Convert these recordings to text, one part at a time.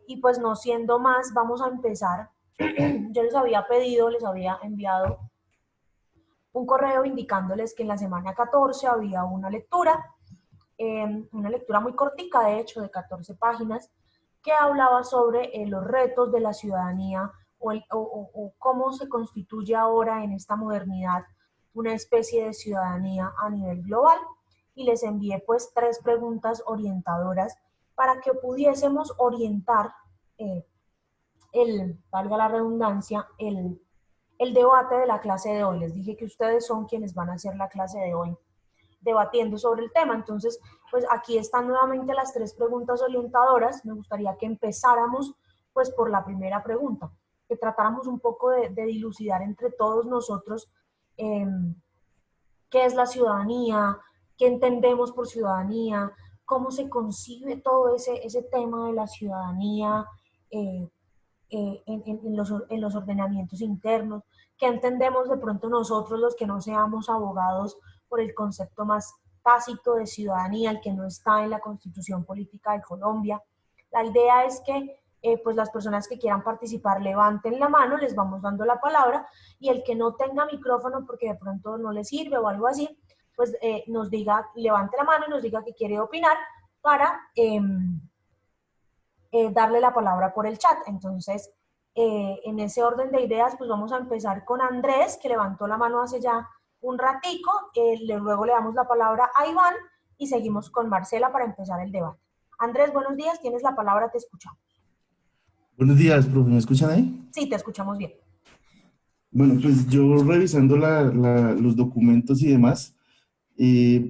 Y pues no siendo más, vamos a empezar. Yo les había pedido, les había enviado un correo indicándoles que en la semana 14 había una lectura muy cortica, de hecho, de 14 páginas, que hablaba sobre los retos de la ciudadanía o cómo se constituye ahora en esta modernidad una especie de ciudadanía a nivel global. Y les envié pues 3 preguntas orientadoras para que pudiésemos orientar eh, valga la redundancia, el debate de la clase de hoy. Les dije que ustedes son quienes van a hacer la clase de hoy debatiendo sobre el tema. Entonces, pues aquí están nuevamente las 3 preguntas orientadoras. Me gustaría que empezáramos pues por la primera pregunta, que tratáramos un poco de dilucidar entre todos nosotros eh, qué es la ciudadanía, qué entendemos por ciudadanía, cómo se concibe todo ese tema de la ciudadanía, eh, en los ordenamientos internos, que entendemos de pronto nosotros los que no seamos abogados por el concepto más tácito de ciudadanía, el que no está en la Constitución Política de Colombia. La idea es que pues las personas que quieran participar levanten la mano, les vamos dando la palabra, y el que no tenga micrófono porque de pronto no le sirve o algo así, pues nos diga, levante la mano y nos diga que quiere opinar para darle la palabra por el chat. Entonces, en ese orden de ideas, pues vamos a empezar con Andrés, que levantó la mano hace ya un ratico, luego le damos la palabra a Iván y seguimos con Marcela para empezar el debate. Andrés, buenos días, tienes la palabra, te escuchamos. Buenos días, profe, ¿me escuchan ahí? Sí, te escuchamos bien. Bueno, pues yo revisando los documentos y demás,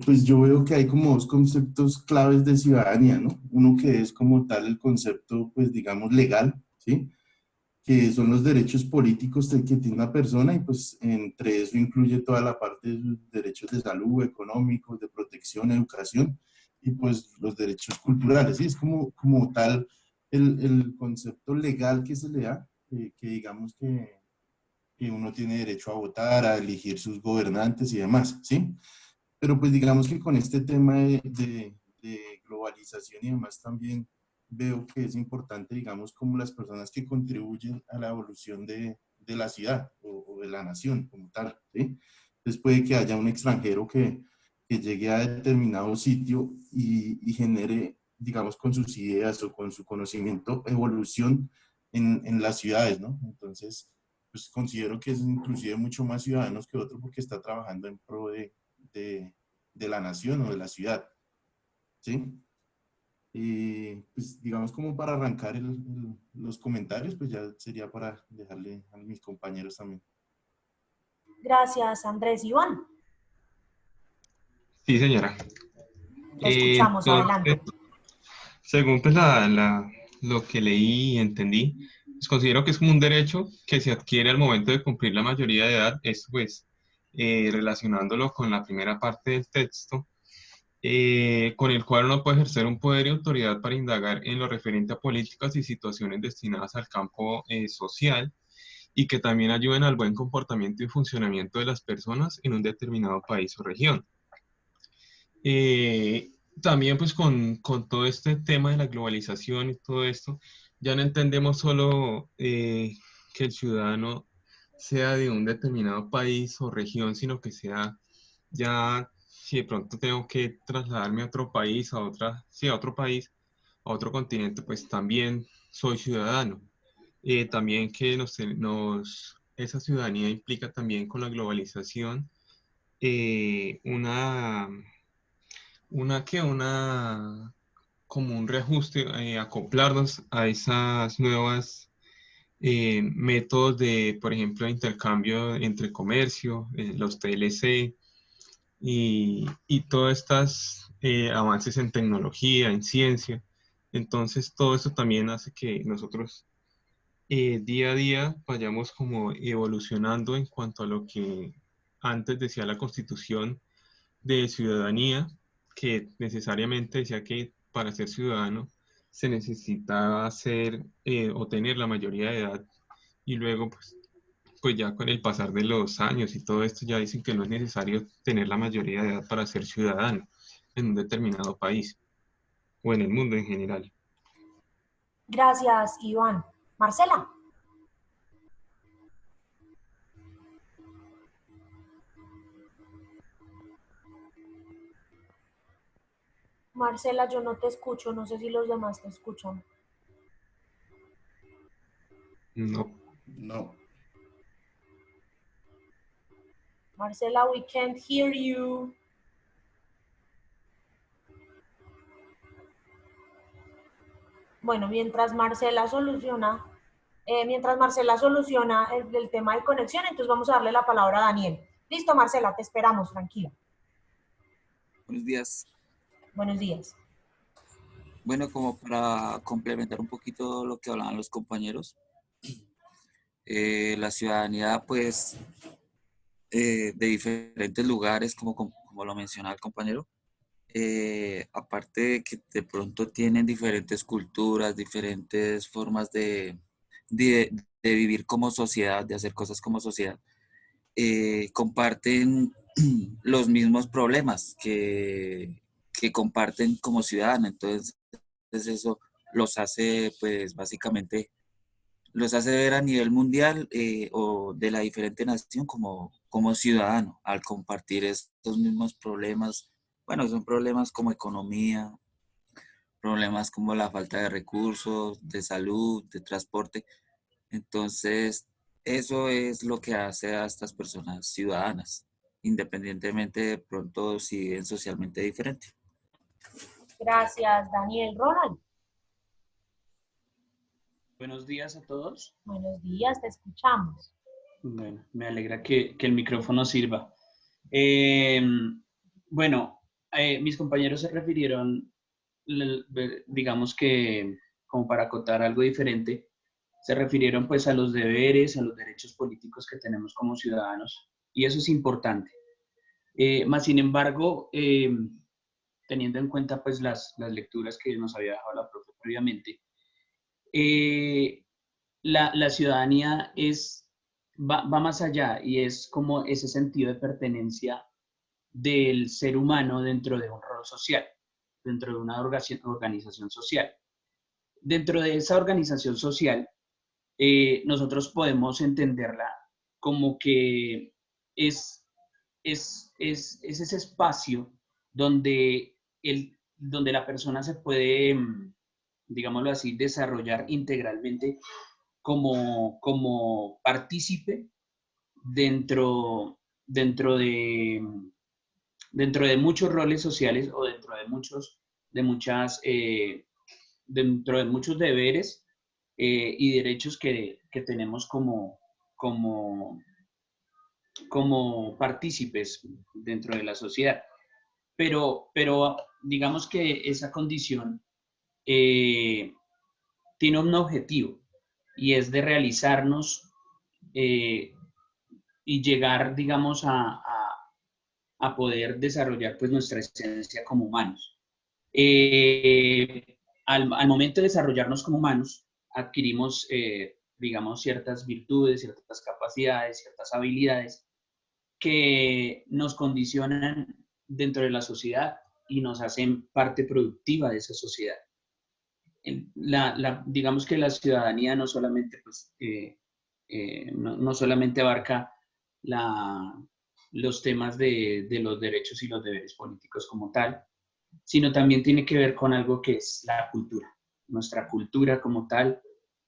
pues yo veo que hay como dos conceptos claves de ciudadanía, ¿no? Uno que es como tal el concepto, pues digamos, legal, ¿sí? Que son los derechos políticos que tiene una persona y pues entre eso incluye toda la parte de los derechos de salud, económicos, de protección, educación y pues los derechos culturales, ¿sí? Es como tal el concepto legal que se le da, que digamos que uno tiene derecho a votar, a elegir sus gobernantes y demás, ¿sí? Pero pues digamos que con este tema de globalización y demás también veo que es importante, digamos, como las personas que contribuyen a la evolución de la ciudad o de la nación como tal, ¿sí? Entonces puede que haya un extranjero que llegue a determinado sitio y genere, digamos, con sus ideas o con su conocimiento, evolución en las ciudades, ¿no? Entonces, pues considero que es inclusive mucho más ciudadanos que otro porque está trabajando en pro de, de la nación o de la ciudad, ¿sí? Y pues digamos como para arrancar los comentarios, pues ya sería para dejarle a mis compañeros también. Gracias, Andrés. Iván, Sí, señora. te escuchamos, Entonces, adelante. según pues lo que leí y entendí, pues considero que es como un derecho que se adquiere al momento de cumplir la mayoría de edad. Esto pues relacionándolo con la primera parte del texto, con el cual uno puede ejercer un poder y autoridad para indagar en lo referente a políticas y situaciones destinadas al campo social y que también ayuden al buen comportamiento y funcionamiento de las personas en un determinado país o región. Eh, También pues con todo este tema de la globalización y todo esto, ya no entendemos solo que el ciudadano sea de un determinado país o región, sino que sea ya, si de pronto tengo que trasladarme a otro país, sí, a otro país, a otro continente, pues también soy ciudadano. También que esa ciudadanía implica también con la globalización una como un reajuste, acoplarnos a esas nuevas métodos de, por ejemplo, intercambio entre comercio, los TLC y todos estos avances en tecnología, en ciencia. Entonces, todo eso también hace que nosotros día a día vayamos como evolucionando en cuanto a lo que antes decía la Constitución de ciudadanía, que necesariamente decía que para ser ciudadano se necesitaba ser o tener la mayoría de edad y luego pues ya con el pasar de los años y todo esto ya dicen que no es necesario tener la mayoría de edad para ser ciudadano en un determinado país o en el mundo en general. Gracias, Iván. Marcela. Marcela, yo no te escucho, no sé si los demás te escuchan. No. No. Marcela, we can't hear you. Bueno, mientras Marcela soluciona el tema de conexión, entonces vamos a darle la palabra a Daniel. Listo, Marcela, te esperamos, tranquila. Buenos días. Buenos días. Bueno, como para complementar un poquito lo que hablaban los compañeros, la ciudadanía, pues, de diferentes lugares, como lo mencionaba el compañero, aparte de que de pronto tienen diferentes culturas, diferentes formas de vivir como sociedad, de hacer cosas como sociedad, comparten los mismos problemas que comparten como ciudadanos. Entonces eso los hace, pues básicamente, los hace ver a nivel mundial o de la diferente nación como ciudadano, al compartir estos mismos problemas. Bueno, son problemas como economía, problemas como la falta de recursos, de salud, de transporte. Entonces, eso es lo que hace a estas personas ciudadanas, independientemente de pronto si viven socialmente diferente. Gracias, Daniel. Ronald. Buenos días a todos. Buenos días, te escuchamos. Bueno, me alegra que el micrófono sirva. Bueno, mis compañeros se refirieron, digamos que como para acotar algo diferente, se refirieron pues a los deberes, a los derechos políticos que tenemos como ciudadanos, y eso es importante. Más sin embargo, teniendo en cuenta pues las lecturas que nos había dejado la profe previamente, la ciudadanía va más allá y es como ese sentido de pertenencia del ser humano dentro de un rol social, dentro de una organización social. Dentro de esa organización social, nosotros podemos entenderla como que es ese espacio donde, donde la persona se puede, digámoslo así, desarrollar integralmente como partícipe dentro, dentro de, dentro de muchos roles sociales o dentro de muchos deberes y derechos que tenemos como, como partícipes dentro de la sociedad. Pero digamos que esa condición tiene un objetivo y es de realizarnos y llegar, digamos, a poder desarrollar pues nuestra esencia como humanos. Al momento de desarrollarnos como humanos, adquirimos, digamos, ciertas virtudes, ciertas capacidades, ciertas habilidades que nos condicionan dentro de la sociedad y nos hacen parte productiva de esa sociedad. Digamos que la ciudadanía no solamente, pues, no solamente abarca los temas de los derechos y los deberes políticos como tal, sino también tiene que ver con algo que es la cultura. Nuestra cultura como tal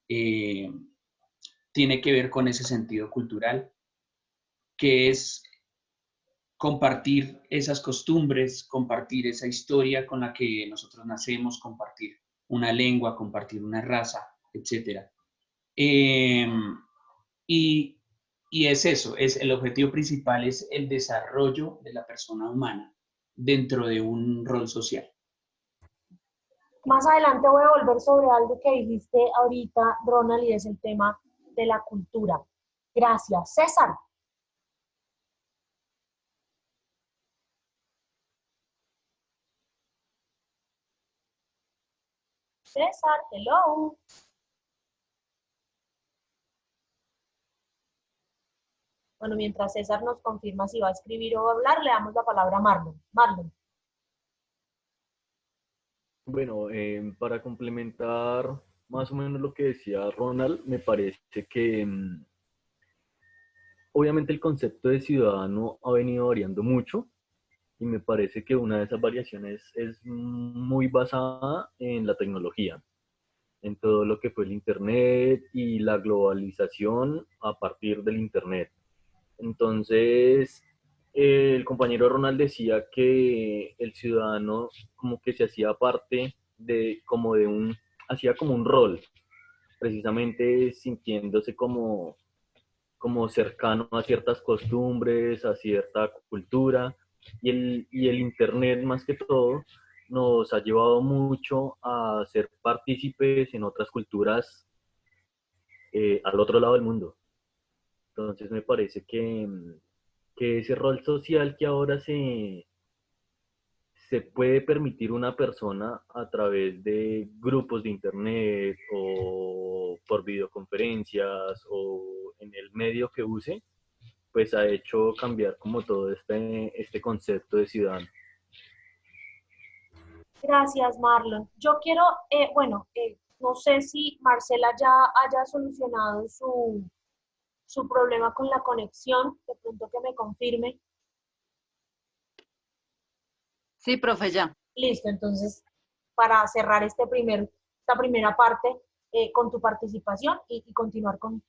tiene que ver con ese sentido cultural, que es compartir esas costumbres, compartir esa historia con la que nosotros nacemos, compartir una lengua, compartir una raza, etc. Y, y es eso, el objetivo principal es el desarrollo de la persona humana dentro de un rol social. Más adelante voy a volver sobre algo que dijiste ahorita, Ronald, y es el tema de la cultura. Gracias. César. César, hello. Bueno, mientras César nos confirma si va a escribir o va a hablar, le damos la palabra a Marlon. Marlon. Bueno, para complementar más o menos lo que decía Ronald. Me parece que obviamente el concepto de ciudadano ha venido variando mucho y me parece que una de esas variaciones es muy basada en la tecnología, en todo lo que fue el Internet y la globalización a partir del Internet. Entonces, el compañero Ronald decía que el ciudadano como que se hacía parte de, como de un, hacía como un rol, precisamente sintiéndose como cercano a ciertas costumbres, a cierta cultura, y el Internet más que todo nos ha llevado mucho a ser partícipes en otras culturas al otro lado del mundo. Entonces me parece que ese rol social que ahora se puede permitir una persona a través de grupos de internet o por videoconferencias o en el medio que use, pues ha hecho cambiar como todo este concepto de ciudadano. Gracias, Marlon. Yo quiero, no sé si Marcela ya haya solucionado su problema con la conexión, de pronto que me confirme. Sí, profe, ya. Listo, entonces, para cerrar esta primera parte con tu participación y continuar con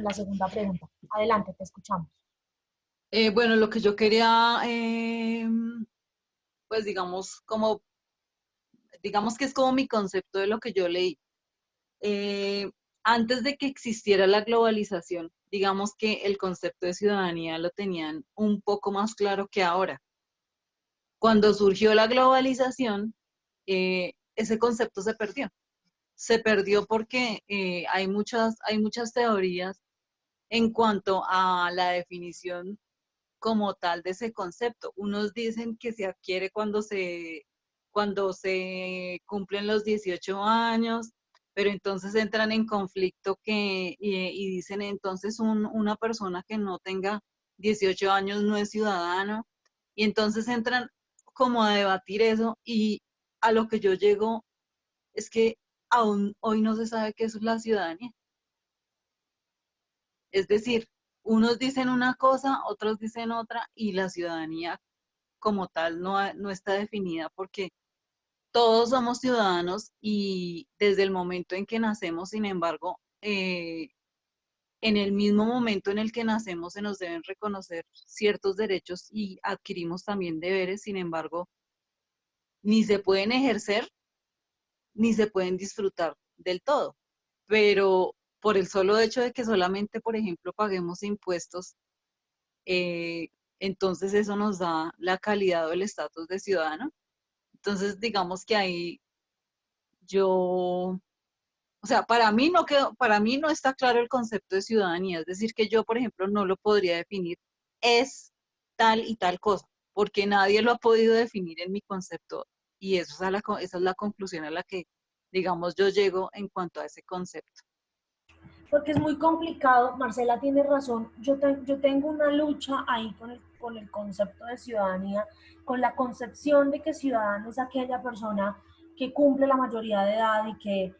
la segunda pregunta. Adelante, te escuchamos. Bueno, lo que yo quería, pues digamos que es como mi concepto de lo que yo leí. Antes de que existiera la globalización, digamos que el concepto de ciudadanía lo tenían un poco más claro que ahora. Cuando surgió la globalización, ese concepto se perdió. Se perdió porque hay muchas teorías en cuanto a la definición como tal de ese concepto. Unos dicen que se adquiere cuando se cumplen los 18 años, pero entonces entran en conflicto y dicen entonces una persona que no tenga 18 años no es ciudadano, y entonces entran como a debatir eso, y a lo que yo llego es que aún hoy no se sabe qué es la ciudadanía. Es decir, unos dicen una cosa, otros dicen otra, y la ciudadanía como tal no está definida, porque todos somos ciudadanos y desde el momento en que nacemos, sin embargo, en el mismo momento en el que nacemos se nos deben reconocer ciertos derechos y adquirimos también deberes, sin embargo, ni se pueden ejercer ni se pueden disfrutar del todo. Pero por el solo hecho de que solamente, por ejemplo, paguemos impuestos, eh, entonces eso nos da la calidad o el estatus de ciudadano. Entonces, digamos que ahí yo, o sea, para mí no está claro el concepto de ciudadanía, es decir, que yo, por ejemplo, no lo podría definir, es tal y tal cosa, porque nadie lo ha podido definir en mi concepto, y esa es la conclusión a la que, digamos, yo llego en cuanto a ese concepto. Porque es muy complicado, Marcela tiene razón, yo tengo una lucha ahí con el concepto de ciudadanía, con la concepción de que ciudadano es aquella persona que cumple la mayoría de edad y que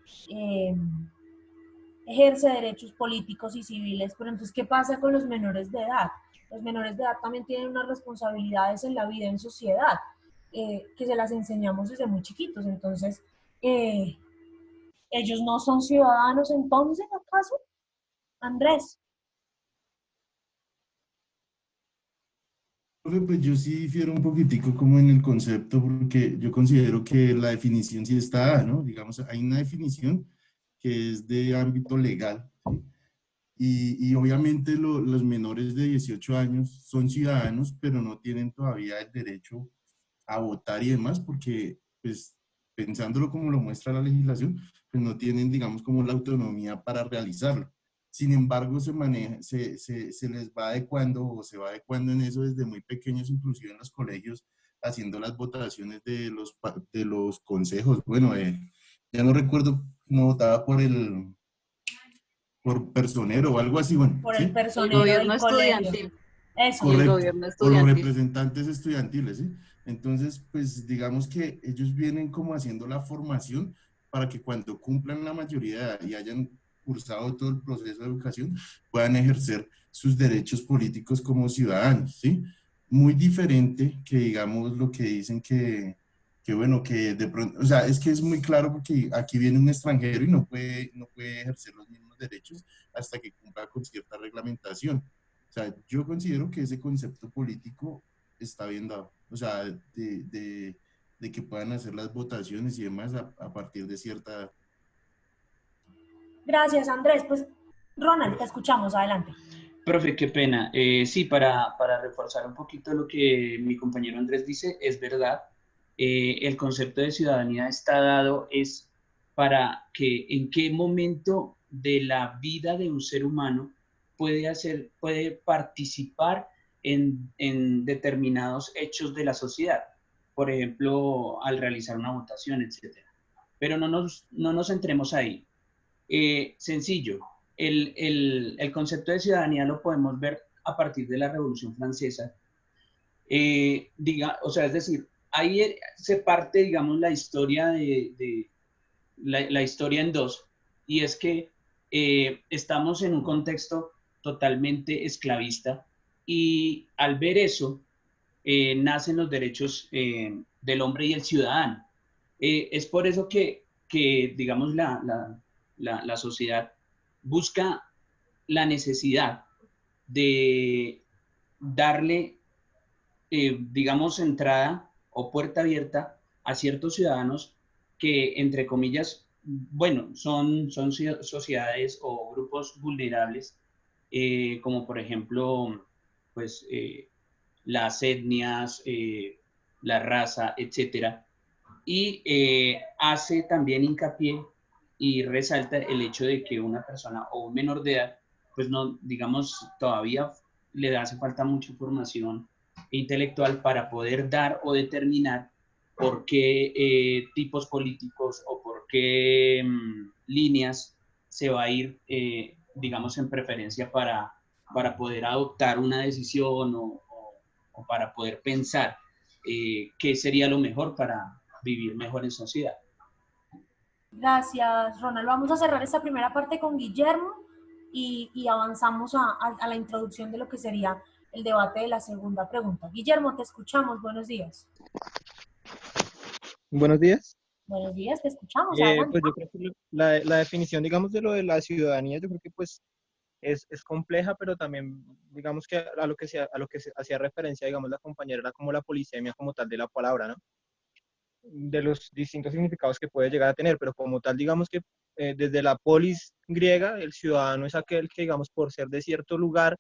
ejerce derechos políticos y civiles, pero entonces, ¿qué pasa con los menores de edad? Los menores de edad también tienen unas responsabilidades en la vida en sociedad, que se las enseñamos desde muy chiquitos, entonces, ¿ellos no son ciudadanos entonces, acaso? Andrés. Pues yo sí difiero un poquitico como en el concepto, porque yo considero que la definición sí está, ¿no? Digamos, hay una definición que es de ámbito legal, ¿sí? Y obviamente los menores de 18 años son ciudadanos, pero no tienen todavía el derecho a votar y demás, porque, pues, pensándolo como lo muestra la legislación, pues no tienen, digamos, como la autonomía para realizarlo. Sin embargo, se les va adecuando o se va adecuando en eso desde muy pequeños, inclusive en los colegios, haciendo las votaciones de los consejos. Bueno, ya no recuerdo, no votaba por personero o algo así, bueno. Por ¿sí? el El personero gobierno del colegio. estudiantil. Eso. Y el Correcto, gobierno o los estudiantil. representantes estudiantiles, ¿sí? Entonces, pues digamos que ellos vienen como haciendo la formación, para que cuando cumplan la mayoría de edad y hayan cursado todo el proceso de educación, puedan ejercer sus derechos políticos como ciudadanos, ¿sí? Muy diferente que, digamos, lo que dicen que bueno, que de pronto, o sea, es que es muy claro porque aquí viene un extranjero y no puede ejercer los mismos derechos hasta que cumpla con cierta reglamentación. O sea, yo considero que ese concepto político está bien dado, o sea, de que puedan hacer las votaciones y demás a partir de cierta edad. Gracias, Andrés. Pues, Ronald, te escuchamos. Adelante. Profe, qué pena. Sí, para reforzar un poquito lo que mi compañero Andrés dice, es verdad. El concepto de ciudadanía está dado es para que en qué momento de la vida de un ser humano puede participar en determinados hechos de la sociedad. Por ejemplo, al realizar una votación, etcétera. Pero no nos centremos ahí. Sencillo, el concepto de ciudadanía lo podemos ver a partir de la Revolución Francesa. O sea, es decir, ahí se parte, digamos, la historia la historia en dos, y es que estamos en un contexto totalmente esclavista, y al ver eso, nacen los derechos del hombre y el ciudadano. Es por eso que digamos, la sociedad busca la necesidad de darle, digamos, entrada o puerta abierta a ciertos ciudadanos que, entre comillas, bueno, son sociedades o grupos vulnerables, como por ejemplo, pues, las etnias, la raza, etcétera. Y hace también hincapié y resalta el hecho de que una persona o un menor de edad, pues no, digamos, todavía le hace falta mucha información intelectual para poder dar o determinar por qué tipos políticos o por qué líneas se va a ir, digamos, en preferencia para poder adoptar una decisión o para poder pensar qué sería lo mejor para vivir mejor en sociedad. Gracias, Ronald. Vamos a cerrar esta primera parte con Guillermo y avanzamos a la introducción de lo que sería el debate de la segunda pregunta. Guillermo, te escuchamos. Buenos días. Buenos días. Buenos días, te escuchamos. Adelante. Pues yo creo que la definición, digamos, de lo de la ciudadanía, yo creo que pues es compleja, pero también, digamos que a lo que se hacía referencia, digamos, la compañera era como la polisemia como tal de la palabra, ¿no? De los distintos significados que puede llegar a tener, pero como tal, digamos que desde la polis griega, el ciudadano es aquel que, digamos, por ser de cierto lugar,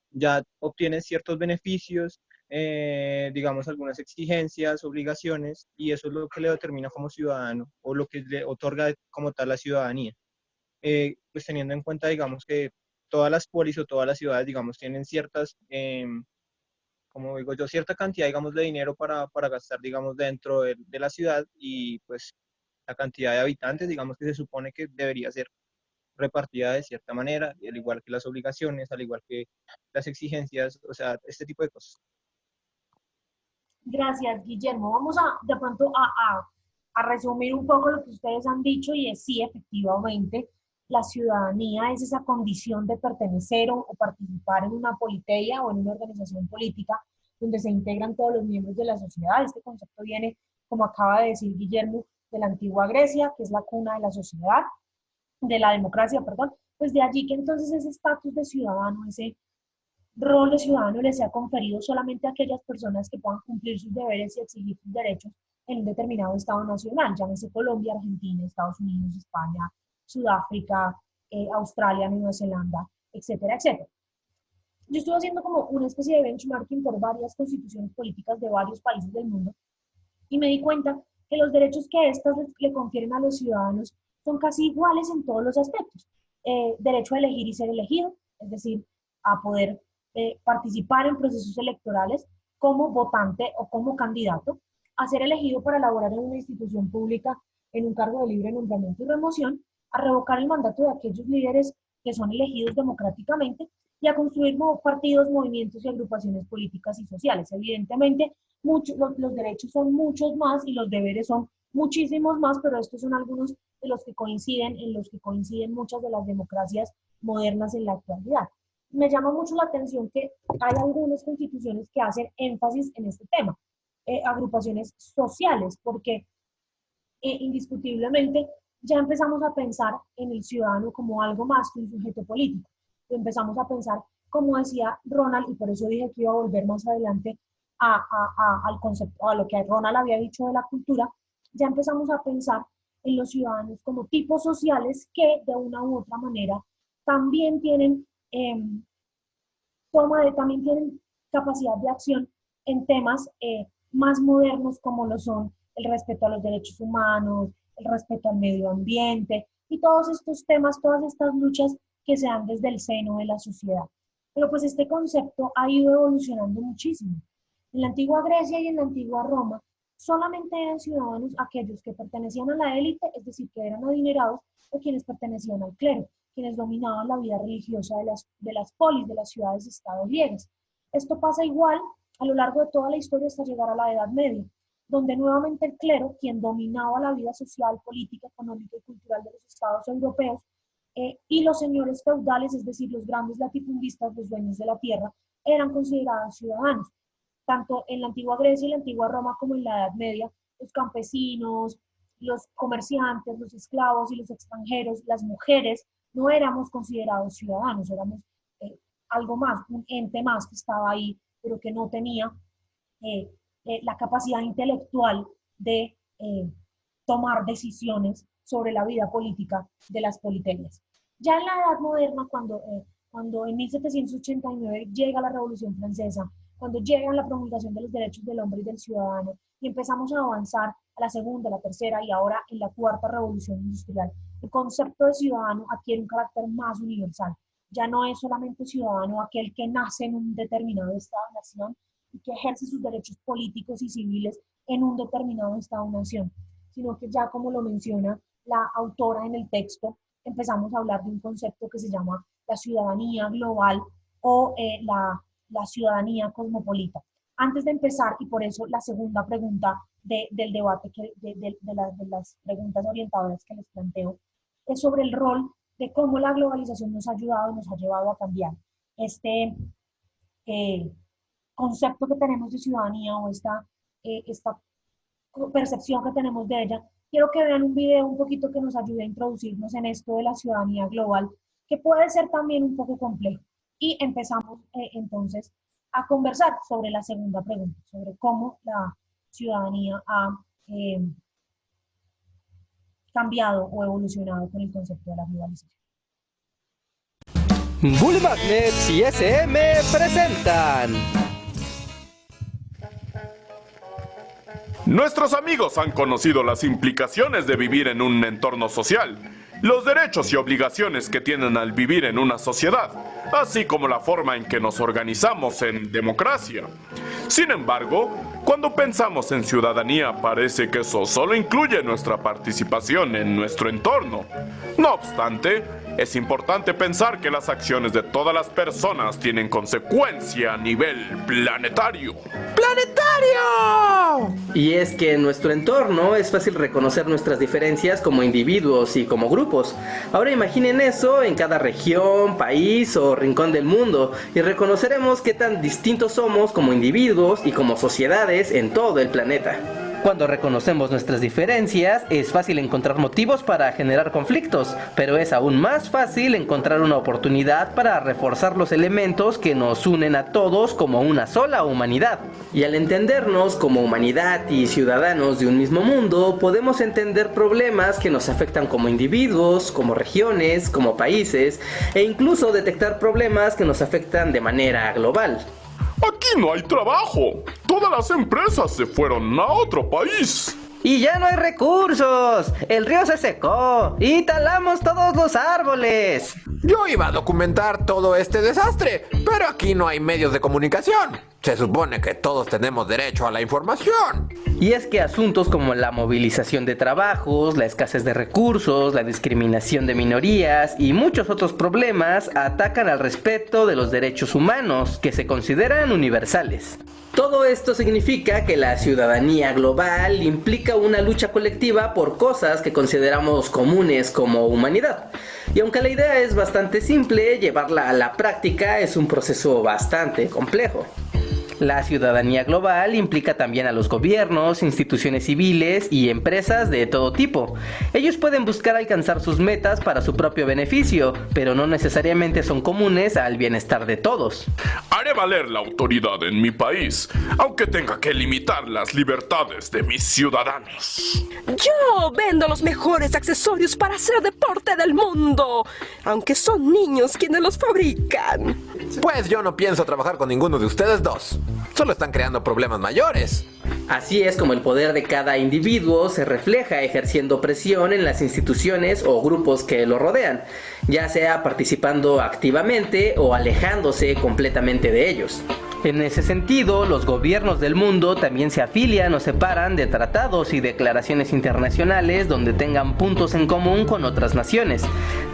ya obtiene ciertos beneficios, digamos, algunas exigencias, obligaciones, y eso es lo que le determina como ciudadano, o lo que le otorga como tal la ciudadanía. Pues teniendo en cuenta, digamos, que todas las polis o todas las ciudades, digamos, tienen ciertas, como digo yo, cierta cantidad, digamos, de dinero para gastar, digamos, dentro de la ciudad, y pues la cantidad de habitantes, digamos, que se supone que debería ser repartida de cierta manera, al igual que las obligaciones, al igual que las exigencias, o sea, este tipo de cosas. Gracias, Guillermo. Vamos de pronto a resumir un poco lo que ustedes han dicho, y es sí, efectivamente, la ciudadanía es esa condición de pertenecer o participar en una politeia o en una organización política donde se integran todos los miembros de la sociedad. Este concepto viene, como acaba de decir Guillermo, de la antigua Grecia, que es la cuna de la sociedad, de la democracia, perdón. Pues de allí que entonces ese estatus de ciudadano, ese rol de ciudadano le sea conferido solamente a aquellas personas que puedan cumplir sus deberes y exigir sus derechos en un determinado Estado nacional, llámese Colombia, Argentina, Estados Unidos, España, Sudáfrica, Australia, Nueva Zelanda, etcétera, etcétera. Yo estuve haciendo como una especie de benchmarking por varias constituciones políticas de varios países del mundo y me di cuenta que los derechos que estas le confieren a los ciudadanos son casi iguales en todos los aspectos. Derecho a elegir y ser elegido, es decir, a poder participar en procesos electorales como votante o como candidato, a ser elegido para laborar en una institución pública en un cargo de libre nombramiento y remoción, a revocar el mandato de aquellos líderes que son elegidos democráticamente y a construir partidos, movimientos y agrupaciones políticas y sociales. Evidentemente, los derechos son muchos más y los deberes son muchísimos más, pero estos son algunos de los que coinciden, en los que coinciden muchas de las democracias modernas en la actualidad. Me llama mucho la atención que hay algunas constituciones que hacen énfasis en este tema, agrupaciones sociales, porque indiscutiblemente ya empezamos a pensar en el ciudadano como algo más que un sujeto político. Empezamos a pensar, como decía Ronald, y por eso dije que iba a volver más adelante al concepto, a lo que Ronald había dicho de la cultura, ya empezamos a pensar en los ciudadanos como tipos sociales que de una u otra manera también tienen, también tienen capacidad de acción en temas más modernos como lo son el respeto a los derechos humanos, el respeto al medio ambiente y todos estos temas, todas estas luchas que se dan desde el seno de la sociedad. Pero pues este concepto ha ido evolucionando muchísimo. En la antigua Grecia y en la antigua Roma, solamente eran ciudadanos aquellos que pertenecían a la élite, es decir, que eran adinerados, o quienes pertenecían al clero, quienes dominaban la vida religiosa de las polis, de las ciudades-estado griegas. Esto pasa igual a lo largo de toda la historia hasta llegar a la Edad Media, donde nuevamente el clero, quien dominaba la vida social, política, económica y cultural de los estados europeos, y los señores feudales, es decir, los grandes latifundistas, los dueños de la tierra, eran considerados ciudadanos. Tanto en la antigua Grecia y la antigua Roma como en la Edad Media, los campesinos, los comerciantes, los esclavos y los extranjeros, las mujeres, no éramos considerados ciudadanos, éramos algo más, un ente más que estaba ahí, pero que no tenía la capacidad intelectual de tomar decisiones sobre la vida política de las politerias. Ya en la Edad Moderna, cuando en 1789 llega la Revolución Francesa, cuando llega la promulgación de los derechos del hombre y del ciudadano, y empezamos a avanzar a la segunda, la tercera y ahora en la cuarta revolución industrial, el concepto de ciudadano adquiere un carácter más universal. Ya no es solamente ciudadano aquel que nace en un determinado estado-nación y que ejerce sus derechos políticos y civiles en un determinado estado-nación, sino que ya, como lo menciona la autora en el texto, empezamos a hablar de un concepto que se llama la ciudadanía global o la ciudadanía cosmopolita. Antes de empezar, y por eso la segunda pregunta del debate, de las preguntas orientadoras que les planteo, es sobre el rol de cómo la globalización nos ha ayudado y nos ha llevado a cambiar este concepto que tenemos de ciudadanía o esta percepción que tenemos de ella. Quiero que vean un video un poquito que nos ayude a introducirnos en esto de la ciudadanía global, que puede ser también un poco complejo. Y empezamos entonces a conversar sobre la segunda pregunta, sobre cómo la ciudadanía ha cambiado o evolucionado con el concepto de la globalización. Bully Magnets y SM presentan. Nuestros amigos han conocido las implicaciones de vivir en un entorno social, los derechos y obligaciones que tienen al vivir en una sociedad, así como la forma en que nos organizamos en democracia. Sin embargo, cuando pensamos en ciudadanía parece que eso solo incluye nuestra participación en nuestro entorno. No obstante, es importante pensar que las acciones de todas las personas tienen consecuencia a nivel planetario. ¡Planetario! Y es que en nuestro entorno es fácil reconocer nuestras diferencias como individuos y como grupos. Ahora imaginen eso en cada región, país o rincón del mundo y reconoceremos qué tan distintos somos como individuos y como sociedades en todo el planeta. Cuando reconocemos nuestras diferencias, es fácil encontrar motivos para generar conflictos, pero es aún más fácil encontrar una oportunidad para reforzar los elementos que nos unen a todos como una sola humanidad. Y al entendernos como humanidad y ciudadanos de un mismo mundo, podemos entender problemas que nos afectan como individuos, como regiones, como países, e incluso detectar problemas que nos afectan de manera global. Aquí no hay trabajo. Todas las empresas se fueron a otro país. Y ya no hay recursos. El río se secó y talamos todos los árboles. Yo iba a documentar todo este desastre, pero aquí no hay medios de comunicación. Se supone que todos tenemos derecho a la información. Y es que asuntos como la movilización de trabajos, la escasez de recursos, la discriminación de minorías y muchos otros problemas atacan al respeto de los derechos humanos, que se consideran universales. Todo esto significa que la ciudadanía global implica una lucha colectiva por cosas que consideramos comunes como humanidad. Y aunque la idea es bastante simple, llevarla a la práctica es un proceso bastante complejo. La ciudadanía global implica también a los gobiernos, instituciones civiles y empresas de todo tipo. Ellos pueden buscar alcanzar sus metas para su propio beneficio, pero no necesariamente son comunes al bienestar de todos. Haré valer la autoridad en mi país, aunque tenga que limitar las libertades de mis ciudadanos. Yo vendo los mejores accesorios para hacer deporte del mundo, aunque son niños quienes los fabrican. Pues yo no pienso trabajar con ninguno de ustedes dos. Solo están creando problemas mayores. Así es como el poder de cada individuo se refleja ejerciendo presión en las instituciones o grupos que lo rodean, ya sea participando activamente o alejándose completamente de ellos. En ese sentido, los gobiernos del mundo también se afilian o separan de tratados y declaraciones internacionales donde tengan puntos en común con otras naciones.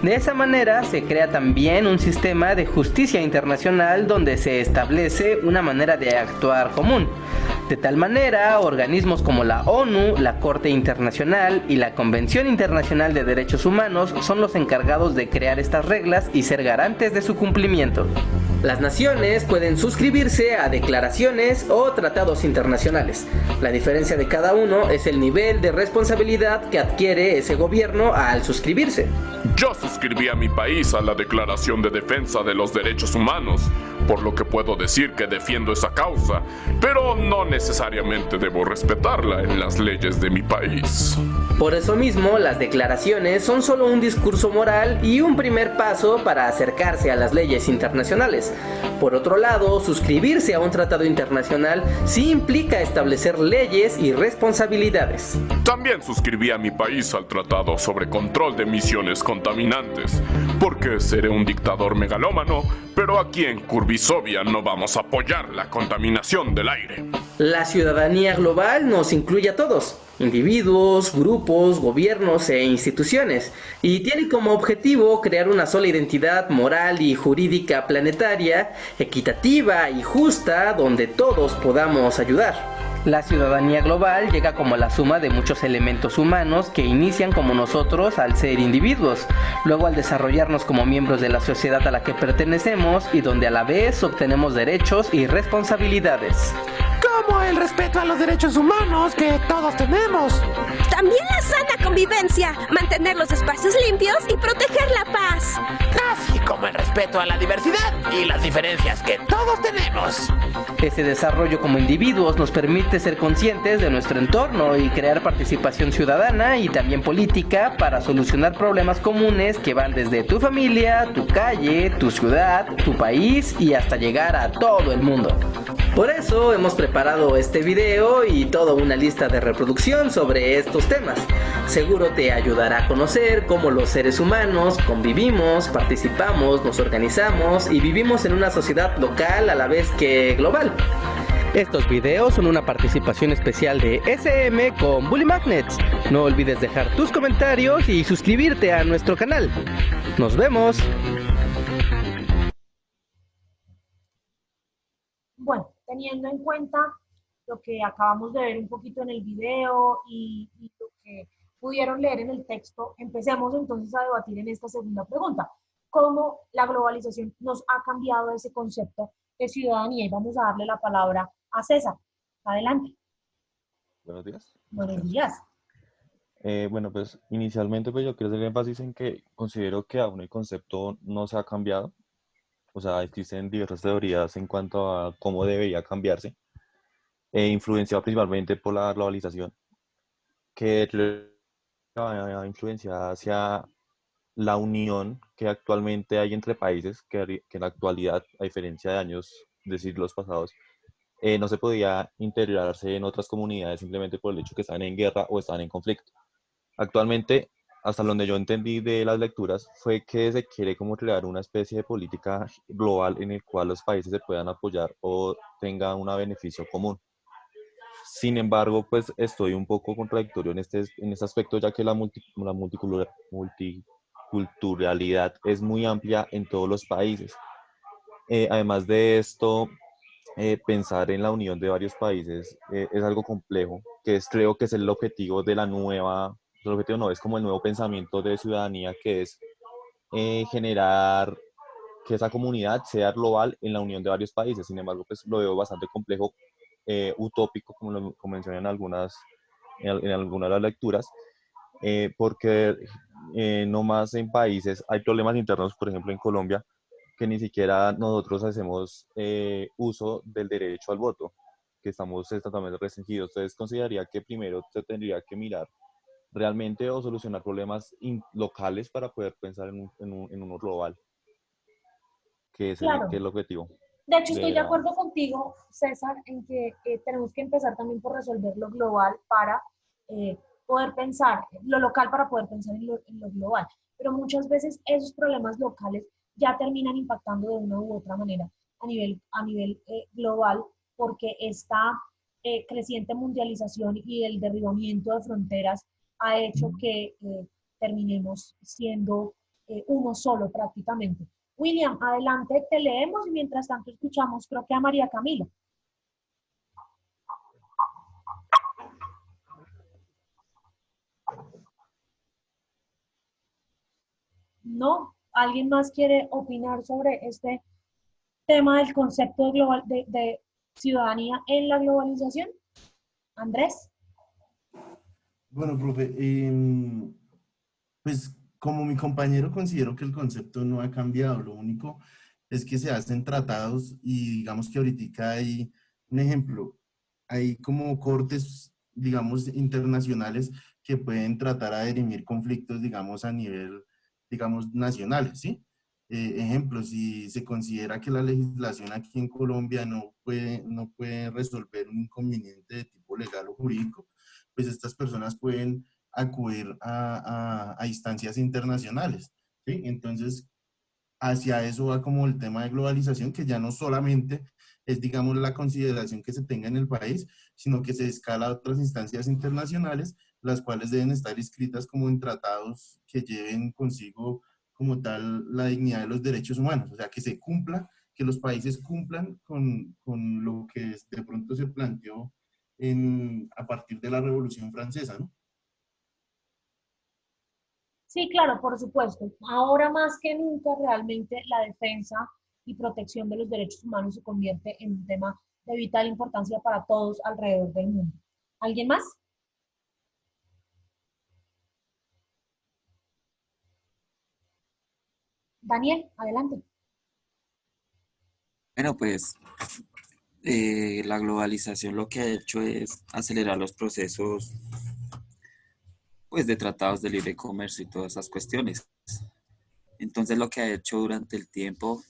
De esa manera se crea también un sistema de justicia internacional donde se establece una manera de actuar común. De tal manera, organismos como la ONU, la Corte Internacional y la Convención Internacional de Derechos Humanos son los encargados de crear estas reglas y ser garantes de su cumplimiento. Las naciones pueden suscribirse a declaraciones o tratados internacionales. La diferencia de cada uno es el nivel de responsabilidad que adquiere ese gobierno al suscribirse. Yo suscribí a mi país a la Declaración de Defensa de los Derechos Humanos, por lo que puedo decir que defiendo esa causa, pero no necesariamente debo respetarla en las leyes de mi país. Por eso mismo, las declaraciones son solo un discurso moral y un primer paso para acercarse a las leyes internacionales. Por otro lado, suscribirse a un tratado internacional sí implica establecer leyes y responsabilidades. También suscribí a mi país al Tratado sobre Control de Emisiones Contaminantes, porque seré un dictador megalómano, pero aquí en Curvisovia no vamos a apoyar la contaminación del aire. La ciudadanía global nos incluye a todos, individuos, grupos, gobiernos e instituciones, y tiene como objetivo crear una sola identidad moral y jurídica planetaria, equitativa y justa, donde todos podamos ayudar. La ciudadanía global llega como la suma de muchos elementos humanos que inician como nosotros al ser individuos, luego al desarrollarnos como miembros de la sociedad a la que pertenecemos y donde a la vez obtenemos derechos y responsabilidades. Como el respeto a los derechos humanos que todos tenemos. También la sana convivencia, mantener los espacios limpios y proteger la paz. Así como el respeto a la diversidad y las diferencias que todos tenemos. Ese desarrollo como individuos nos permite ser conscientes de nuestro entorno y crear participación ciudadana y también política para solucionar problemas comunes que van desde tu familia, tu calle, tu ciudad, tu país y hasta llegar a todo el mundo. Por eso hemos preparado este video y toda una lista de reproducción sobre estos temas. Seguro te ayudará a conocer cómo los seres humanos convivimos, participamos, nos organizamos y vivimos en una sociedad local a la vez que global. Estos videos son una participación especial de SM con Bully Magnets. No olvides dejar tus comentarios y suscribirte a nuestro canal. ¡Nos vemos! Bueno, teniendo en cuenta lo que acabamos de ver un poquito en el video y lo que pudieron leer en el texto, empecemos entonces a debatir en esta segunda pregunta. ¿Cómo la globalización nos ha cambiado ese concepto de ciudadanía? Y vamos a darle la palabra a César. Adelante. Buenos días. Buenos días. Bueno, pues inicialmente pues yo quiero hacer énfasis en que considero que aún el concepto no se ha cambiado. O sea, existen diversas teorías en cuanto a cómo debería cambiarse, influenciado principalmente por la globalización, que ha influenciado hacia la unión que actualmente hay entre países, que en la actualidad, a diferencia de años, de siglos pasados, no se podía integrarse en otras comunidades simplemente por el hecho que estaban en guerra o estaban en conflicto. Actualmente hasta donde yo entendí de las lecturas, fue que se quiere como crear una especie de política global en el cual los países se puedan apoyar o tengan un beneficio común. Sin embargo, pues estoy un poco contradictorio en este aspecto, ya que la multiculturalidad es muy amplia en todos los países. Además de esto, pensar en la unión de varios países es algo complejo, creo que es el objetivo de el objetivo no, es como el nuevo pensamiento de ciudadanía, que es generar que esa comunidad sea global en la unión de varios países. Sin embargo, pues lo veo bastante complejo, utópico, como mencioné en algunas de las lecturas, porque no más en países hay problemas internos, por ejemplo en Colombia, que ni siquiera nosotros hacemos uso del derecho al voto, que estamos totalmente restringidos. Entonces consideraría que primero se tendría que mirar realmente o solucionar problemas locales para poder pensar en uno global, que es Claro. el objetivo De hecho, estoy de de la... acuerdo contigo, César, en que tenemos que empezar también por resolver lo global para poder pensar, lo local para poder pensar en lo global. Pero muchas veces esos problemas locales ya terminan impactando de una u otra manera a nivel global, porque esta creciente mundialización y el derribamiento de fronteras ha hecho que terminemos siendo uno solo prácticamente. William, adelante, te leemos y mientras tanto escuchamos, creo que a María Camila. ¿No? ¿Alguien más quiere opinar sobre este tema del concepto de, de ciudadanía en la globalización? Andrés. Bueno, profe, pues como mi compañero considero que el concepto no ha cambiado, lo único es que se hacen tratados y digamos que ahorita hay un ejemplo, hay como cortes, digamos, internacionales que pueden tratar a dirimir conflictos, digamos, a nivel, digamos, nacionales, ¿sí? Ejemplo, si se considera que la legislación aquí en Colombia no puede resolver un inconveniente de tipo legal o jurídico, pues estas personas pueden acudir a instancias internacionales, ¿sí? Entonces, hacia eso va como el tema de globalización, que ya no solamente es, digamos, la consideración que se tenga en el país, sino que se escala a otras instancias internacionales, las cuales deben estar inscritas como en tratados que lleven consigo como tal la dignidad de los derechos humanos, o sea, que se cumpla, que los países cumplan con lo que de pronto se planteó a partir de la Revolución Francesa, ¿no? Sí, claro, por supuesto. Ahora más que nunca, realmente la defensa y protección de los derechos humanos se convierte en un tema de vital importancia para todos alrededor del mundo. ¿Alguien más? Daniel, adelante. Bueno, pues la globalización lo que ha hecho es acelerar los procesos pues, de tratados de libre comercio y todas esas cuestiones. Entonces lo que ha hecho durante el tiempo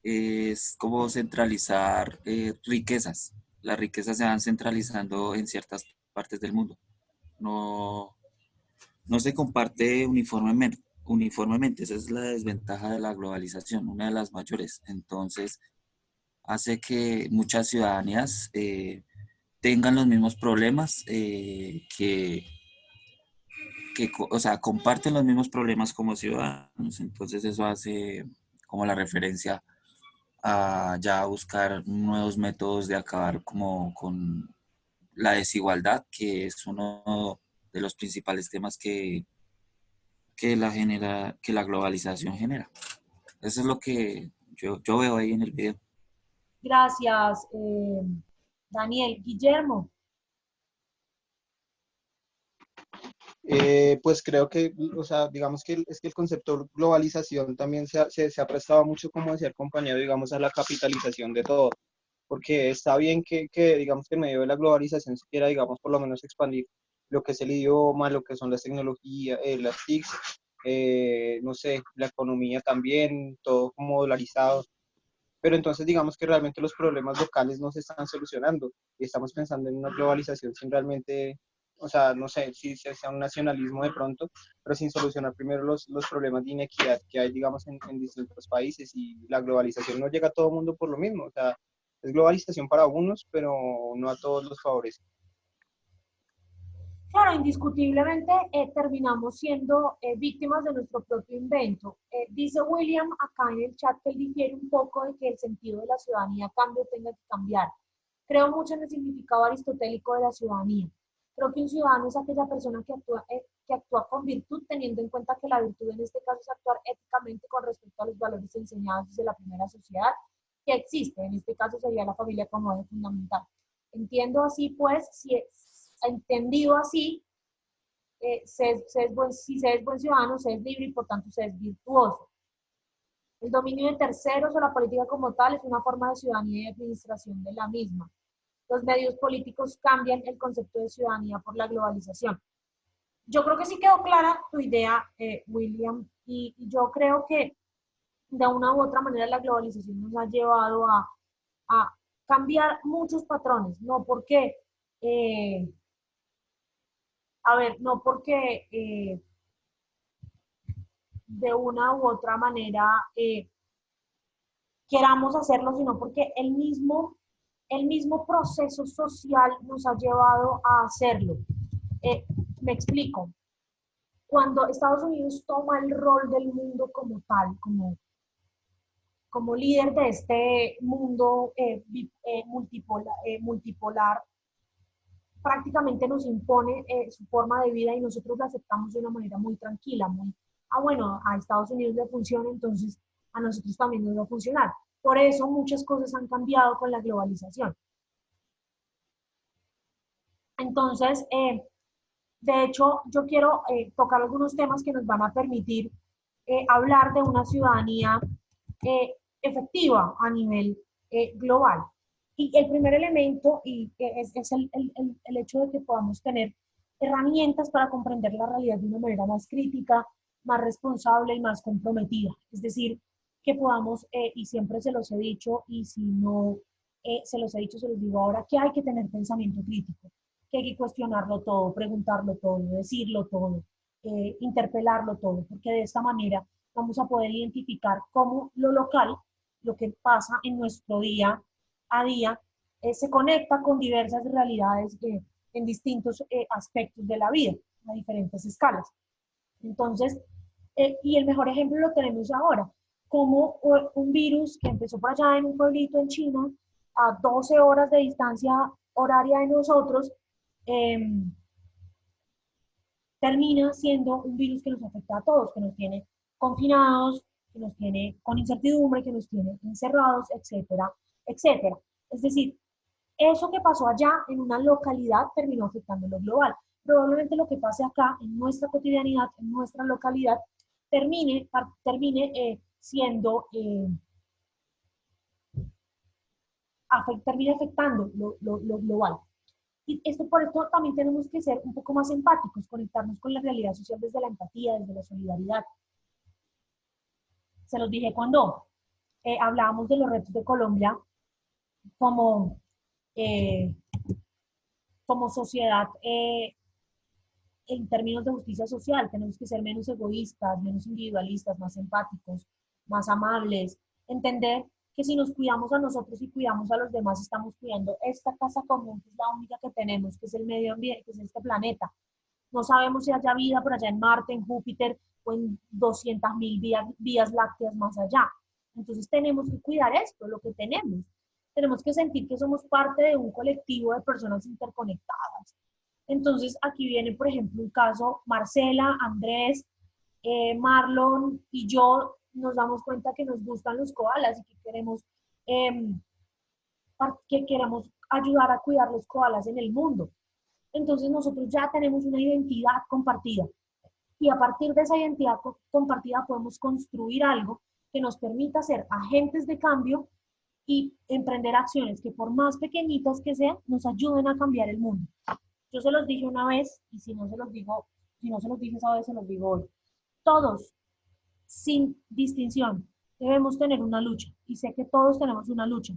es como centralizar riquezas. Las riquezas se van centralizando en ciertas partes del mundo. No, no se comparte uniformemente. Esa es la desventaja de la globalización, una de las mayores. Entonces hace que muchas ciudadanías tengan los mismos problemas, o sea, comparten los mismos problemas como ciudadanos. Entonces eso hace como la referencia a ya buscar nuevos métodos de acabar como con la desigualdad, que es uno de los principales temas que la globalización genera. Eso es lo que yo veo ahí en el video. Gracias, Daniel. Guillermo. Pues creo que, o sea, digamos que es que el concepto globalización también se ha prestado mucho, como decía el compañero, digamos, a la capitalización de todo, porque está bien digamos, que en medio de la globalización se quiera, digamos, por lo menos expandir lo que es el idioma, lo que son las tecnologías, las TICs, no sé, la economía también, todo como dolarizado, pero entonces digamos que realmente los problemas locales no se están solucionando y estamos pensando en una globalización sin realmente o sea, no sé si sea un nacionalismo de pronto, pero sin solucionar primero los problemas de inequidad que hay, digamos, en distintos países, y la globalización no llega a todo el mundo por lo mismo, o sea, es globalización para unos, pero no a todos los favorece. Claro, indiscutiblemente terminamos siendo víctimas de nuestro propio invento. Dice William acá en el chat que él difiere un poco de que el sentido de la ciudadanía cambio tenga que cambiar. Creo mucho en el significado aristotélico de la ciudadanía. Creo que un ciudadano es aquella persona que actúa con virtud, teniendo en cuenta que la virtud en este caso es actuar éticamente con respecto a los valores enseñados desde la primera sociedad que existe. En este caso sería la familia como eje fundamental. Entiendo así, pues, si es entendido así, si se es buen ciudadano, se es libre y por tanto se es virtuoso. El dominio de terceros o la política como tal es una forma de ciudadanía y administración de la misma. Los medios políticos cambian el concepto de ciudadanía por la globalización. Yo creo que sí quedó clara tu idea, William, y yo creo que de una u otra manera la globalización nos ha llevado a cambiar muchos patrones, no porque, no porque de una u otra manera queramos hacerlo, sino porque el mismo proceso social nos ha llevado a hacerlo. Me explico. Cuando Estados Unidos toma el rol del mundo como tal, como líder de este mundo multipolar, prácticamente nos impone su forma de vida y nosotros la aceptamos de una manera muy tranquila, bueno, a Estados Unidos le funciona, entonces a nosotros también nos va a funcionar. Por eso muchas cosas han cambiado con la globalización. Entonces, de hecho, yo quiero tocar algunos temas que nos van a permitir hablar de una ciudadanía efectiva a nivel global. Y el primer elemento es el hecho de que podamos tener herramientas para comprender la realidad de una manera más crítica, más responsable y más comprometida. Es decir, que podamos, y siempre se los he dicho, y si no se los he dicho, se los digo ahora, que hay que tener pensamiento crítico, que hay que cuestionarlo todo, preguntarlo todo, decirlo todo, interpelarlo todo, porque de esta manera vamos a poder identificar cómo lo local, lo que pasa en nuestro día a día, se conecta con diversas realidades en distintos aspectos de la vida, a diferentes escalas. Entonces, y el mejor ejemplo lo tenemos ahora, como un virus que empezó por allá en un pueblito en China, a 12 horas de distancia horaria de nosotros, termina siendo un virus que nos afecta a todos, que nos tiene confinados, que nos tiene con incertidumbre, que nos tiene encerrados, etcétera, etcétera. Es decir, eso que pasó allá en una localidad terminó afectando lo global. Probablemente lo que pase acá, en nuestra cotidianidad, en nuestra localidad, termine siendo, termine afectando lo global. Y por esto también tenemos que ser un poco más empáticos, conectarnos con la realidad social desde la empatía, desde la solidaridad. Se los dije cuando hablábamos de los retos de Colombia como sociedad en términos de justicia social. Tenemos que ser menos egoístas, menos individualistas, más empáticos, más amables, entender que si nos cuidamos a nosotros y cuidamos a los demás, estamos cuidando esta casa común, que es la única que tenemos, que es el medio ambiente, que es este planeta. No sabemos si haya vida por allá en Marte, en Júpiter o en 200.000 vías lácteas más allá. Entonces tenemos que cuidar esto, lo que tenemos. Tenemos que sentir que somos parte de un colectivo de personas interconectadas. Entonces aquí viene, por ejemplo, un caso, Marcela, Andrés, Marlon y yo nos damos cuenta que nos gustan los koalas y que queremos ayudar a cuidar los koalas en el mundo. Entonces nosotros ya tenemos una identidad compartida y a partir de esa identidad compartida podemos construir algo que nos permita ser agentes de cambio y emprender acciones que por más pequeñitas que sean, nos ayuden a cambiar el mundo. Yo se los dije una vez y si no se los dije esa vez, se los digo hoy. Todos, sin distinción, debemos tener una lucha y sé que todos tenemos una lucha.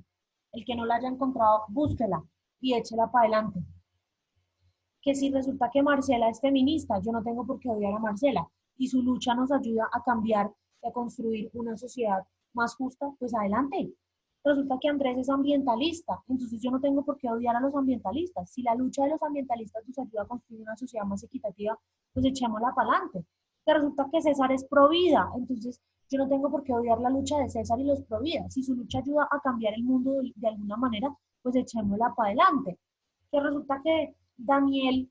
El que no la haya encontrado, búsquela y échela para adelante. que si resulta que Marcela es feminista, yo no tengo por qué odiar a Marcela, y su lucha nos ayuda a cambiar y a construir una sociedad más justa, pues adelante. Resulta que Andrés es ambientalista, entonces yo no tengo por qué odiar a los ambientalistas. Si la lucha de los ambientalistas nos ayuda a construir una sociedad más equitativa, pues echémosla para adelante. Que resulta que César es pro vida, entonces yo no tengo por qué odiar la lucha de César y los pro vida. Si su lucha ayuda a cambiar el mundo de alguna manera, pues echémosla para adelante. Que resulta que Daniel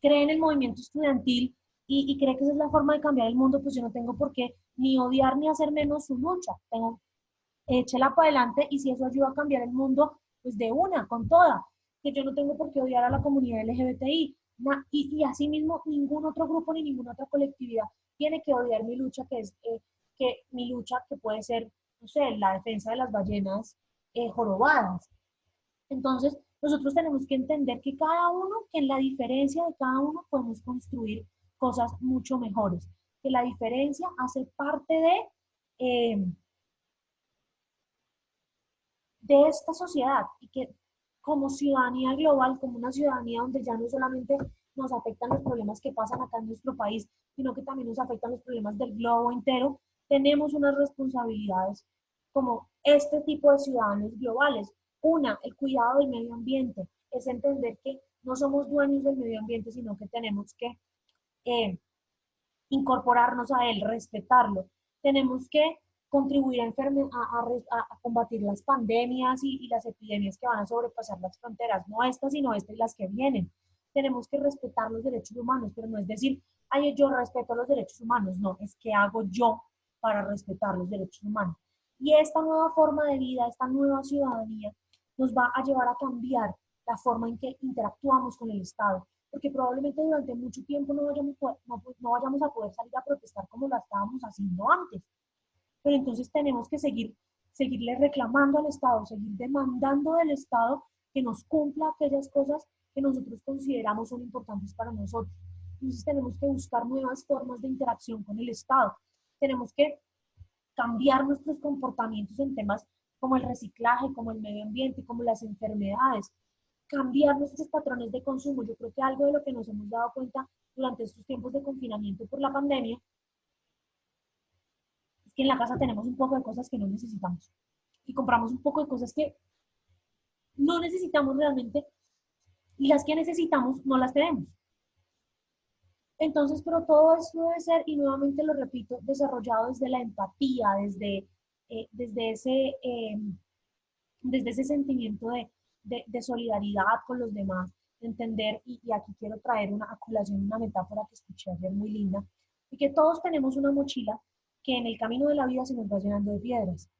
cree en el movimiento estudiantil y cree que esa es la forma de cambiar el mundo, pues yo no tengo por qué ni odiar ni hacer menos su lucha. Échela para adelante, y si eso ayuda a cambiar el mundo, pues de una, con toda. Que yo no tengo por qué odiar a la comunidad LGBTI. Y asimismo, ningún otro grupo ni ninguna otra colectividad tiene que odiar mi lucha, mi lucha que puede ser, no sé, la defensa de las ballenas jorobadas. Entonces, nosotros tenemos que entender que cada uno, que en la diferencia de cada uno podemos construir cosas mucho mejores. Que la diferencia hace parte de esta sociedad, y que como ciudadanía global, como una ciudadanía donde ya no solamente nos afectan los problemas que pasan acá en nuestro país, sino que también nos afectan los problemas del globo entero, tenemos unas responsabilidades como este tipo de ciudadanos globales. Una, el cuidado del medio ambiente, es entender que no somos dueños del medio ambiente, sino que tenemos que incorporarnos a él, respetarlo. Tenemos que contribuir a combatir las pandemias y las epidemias que van a sobrepasar las fronteras, no estas, sino estas y las que vienen. Tenemos que respetar los derechos humanos, pero no es decir, ay, yo respeto los derechos humanos, no, es que hago yo para respetar los derechos humanos. Y esta nueva forma de vida, esta nueva ciudadanía, nos va a llevar a cambiar la forma en que interactuamos con el Estado, porque probablemente durante mucho tiempo no vayamos a poder salir a protestar como lo estábamos haciendo antes. Pero entonces tenemos que seguirle reclamando al Estado, seguir demandando del Estado que nos cumpla aquellas cosas que nosotros consideramos son importantes para nosotros. Entonces tenemos que buscar nuevas formas de interacción con el Estado. Tenemos que cambiar nuestros comportamientos en temas como el reciclaje, como el medio ambiente, como las enfermedades, cambiar nuestros patrones de consumo. Yo creo que algo de lo que nos hemos dado cuenta durante estos tiempos de confinamiento por la pandemia es que en la casa tenemos un poco de cosas que no necesitamos y compramos un poco de cosas que no necesitamos realmente, y las que necesitamos no las tenemos. Entonces, pero todo esto debe ser, y nuevamente lo repito, desarrollado desde la empatía, desde ese sentimiento de solidaridad con los demás, de entender, y aquí quiero traer a colación una metáfora que escuché ayer muy linda, y que todos tenemos una mochila que en el camino de la vida se nos va llenando de piedras.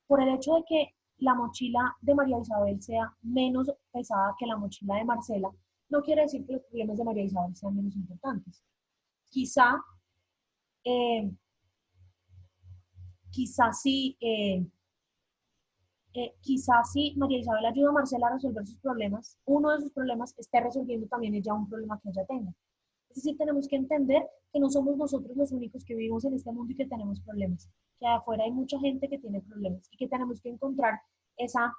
Por el hecho de que la mochila de María Isabel sea menos pesada que la mochila de Marcela, no quiere decir que los problemas de María Isabel sean menos importantes. Quizá si María Isabel ayuda a Marcela a resolver sus problemas, uno de sus problemas esté resolviendo también ella un problema que ella tenga. Es decir, tenemos que entender que no somos nosotros los únicos que vivimos en este mundo y que tenemos problemas, que afuera hay mucha gente que tiene problemas, y que tenemos que encontrar esa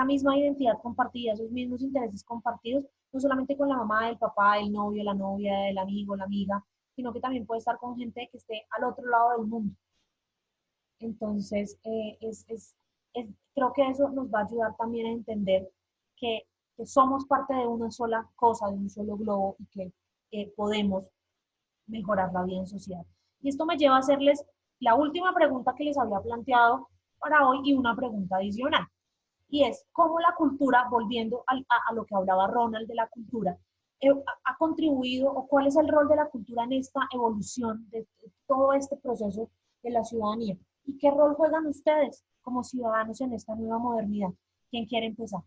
misma identidad compartida, esos mismos intereses compartidos, no solamente con la mamá, el papá, el novio, la novia, el amigo, la amiga, sino que también puede estar con gente que esté al otro lado del mundo. Entonces, creo que eso nos va a ayudar también a entender que somos parte de una sola cosa, de un solo globo, y que podemos mejorar la vida en sociedad. Y esto me lleva a hacerles la última pregunta que les había planteado para hoy, y una pregunta adicional. Y es, ¿cómo la cultura, volviendo a lo que hablaba Ronald de la cultura, ha contribuido, o cuál es el rol de la cultura en esta evolución de todo este proceso de la ciudadanía? ¿Y qué rol juegan ustedes como ciudadanos en esta nueva modernidad? ¿Quién quiere empezar?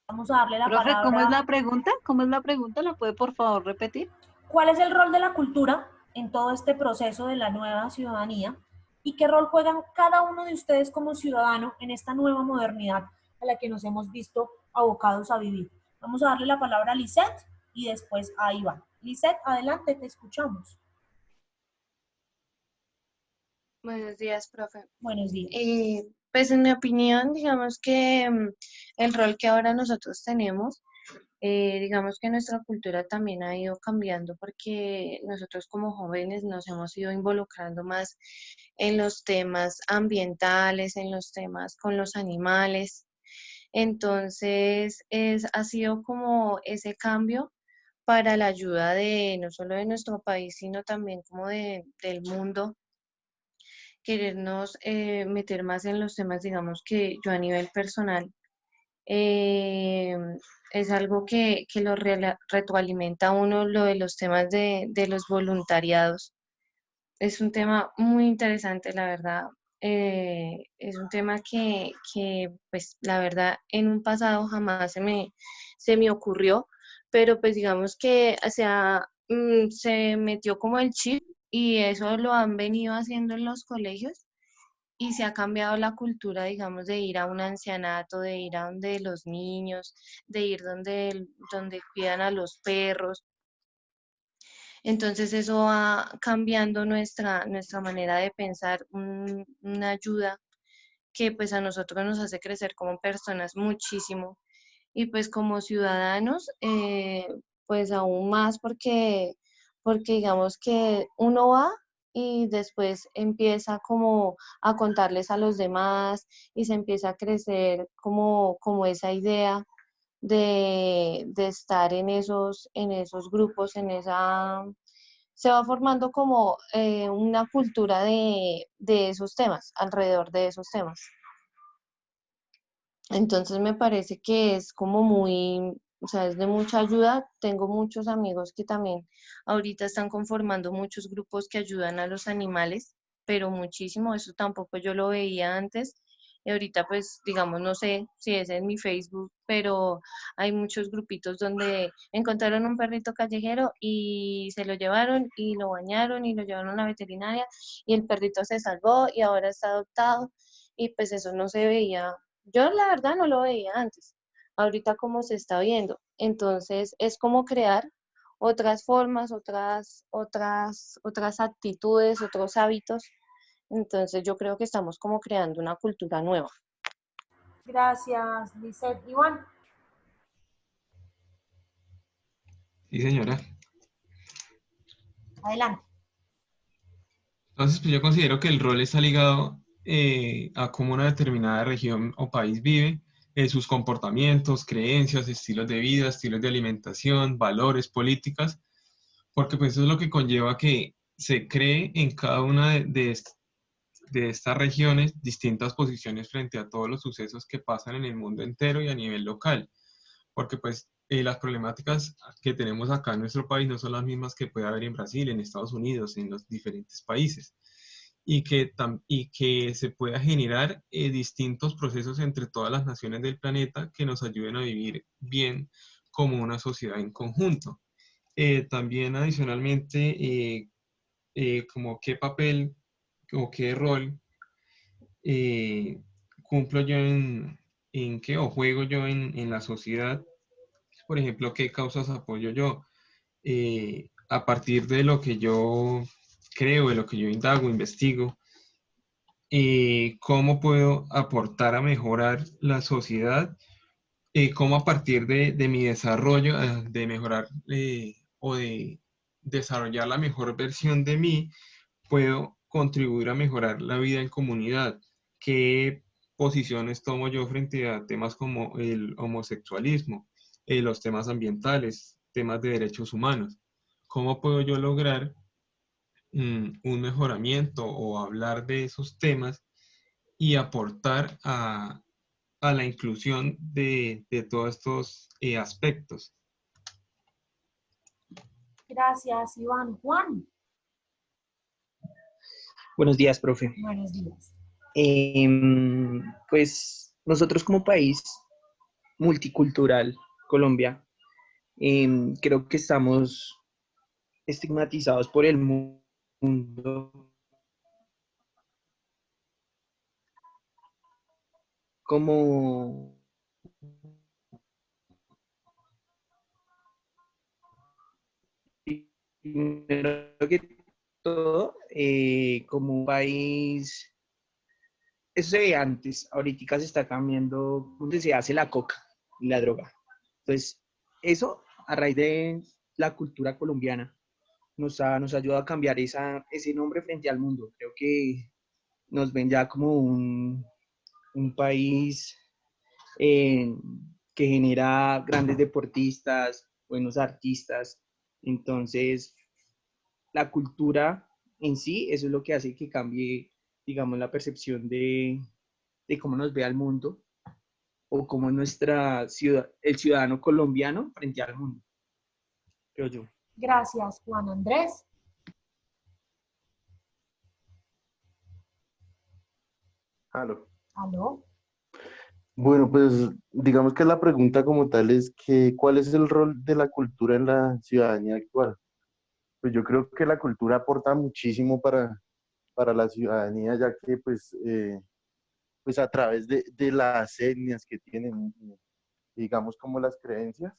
Vamos a darle la palabra. ¿Cómo es la pregunta? ¿Cómo es la pregunta? ¿La puede por favor repetir? ¿Cuál es el rol de la cultura en todo este proceso de la nueva ciudadanía? ¿Y qué rol juegan cada uno de ustedes como ciudadano en esta nueva modernidad a la que nos hemos visto abocados a vivir? Vamos a darle la palabra a Lisette y después a Iván. Lisette, adelante, te escuchamos. Buenos días, profe. Buenos días. Pues en mi opinión, digamos que el rol que ahora nosotros tenemos, digamos que nuestra cultura también ha ido cambiando porque nosotros como jóvenes nos hemos ido involucrando más en los temas ambientales, en los temas con los animales. Entonces, ha sido como ese cambio para la ayuda de no solo de nuestro país, sino también como del mundo, querernos meter más en los temas, digamos que yo a nivel personal, eh, es algo que lo retroalimenta a uno, lo de los temas de los voluntariados. Es un tema muy interesante, la verdad. Es un tema pues, la verdad, en un pasado jamás se me ocurrió, pero pues digamos que se metió como el chip y eso lo han venido haciendo en los colegios y se ha cambiado la cultura, digamos, de ir a un ancianato, de ir a donde los niños, de ir donde cuidan a los perros. Entonces eso va cambiando nuestra manera de pensar, una ayuda que pues a nosotros nos hace crecer como personas muchísimo y pues como ciudadanos pues aún más porque digamos que uno va y después empieza como a contarles a los demás y se empieza a crecer como esa idea de estar en esos grupos, se va formando como una cultura de esos temas, alrededor de esos temas. Entonces me parece que es como o sea, es de mucha ayuda. Tengo muchos amigos que también ahorita están conformando muchos grupos que ayudan a los animales, pero muchísimo, eso tampoco yo lo veía antes. Y ahorita pues digamos, no sé si es en mi Facebook, pero hay muchos grupitos donde encontraron un perrito callejero y se lo llevaron y lo bañaron y lo llevaron a la veterinaria y el perrito se salvó y ahora está adoptado y pues eso no se veía, yo la verdad no lo veía antes, ahorita como se está viendo. Entonces es como crear otras formas, otras actitudes, otros hábitos. Entonces yo creo que estamos como creando una cultura nueva. Gracias, Lisette. Iván. Sí, señora. Adelante. Entonces, pues yo considero que el rol está ligado a cómo una determinada región o país vive, sus comportamientos, creencias, estilos de vida, estilos de alimentación, valores, políticas, porque pues eso es lo que conlleva que se cree en cada una de estas regiones distintas posiciones frente a todos los sucesos que pasan en el mundo entero y a nivel local, porque pues las problemáticas que tenemos acá en nuestro país no son las mismas que puede haber en Brasil, en Estados Unidos, en los diferentes países, y que se pueda generar distintos procesos entre todas las naciones del planeta que nos ayuden a vivir bien como una sociedad en conjunto. También adicionalmente, como qué papel o qué rol cumplo yo en qué o juego yo en la sociedad, por ejemplo, qué causas apoyo yo. A partir de lo que yo creo, de lo que yo indago, investigo, cómo puedo aportar a mejorar la sociedad, cómo a partir de mi desarrollo, de mejorar o de desarrollar la mejor versión de mí, puedo contribuir a mejorar la vida en comunidad. ¿Qué posiciones tomo yo frente a temas como el homosexualismo, los temas ambientales, temas de derechos humanos? ¿Cómo puedo yo lograr un mejoramiento o hablar de esos temas y aportar a la inclusión de todos estos aspectos? Gracias, Iván. Juan. Buenos días, profe. Buenos días. Pues nosotros como país multicultural, Colombia, creo que estamos estigmatizados por el mundo como primero que todo como un país, eso se ve antes, ahorita se está cambiando donde se hace la coca y la droga. Entonces, eso a raíz de la cultura colombiana nos ayuda a cambiar ese nombre frente al mundo. Creo que nos ven ya como un país que genera grandes deportistas, buenos artistas. Entonces, la cultura en sí, eso es lo que hace que cambie, digamos, la percepción de cómo nos ve al mundo o cómo es el ciudadano colombiano frente al mundo, creo yo. Gracias, Juan Andrés. Aló. ¿Aló? Bueno, pues digamos que la pregunta como tal es que ¿cuál es el rol de la cultura en la ciudadanía actual? Pues yo creo que la cultura aporta muchísimo para la ciudadanía, ya que pues a través de las etnias que tienen, digamos como las creencias,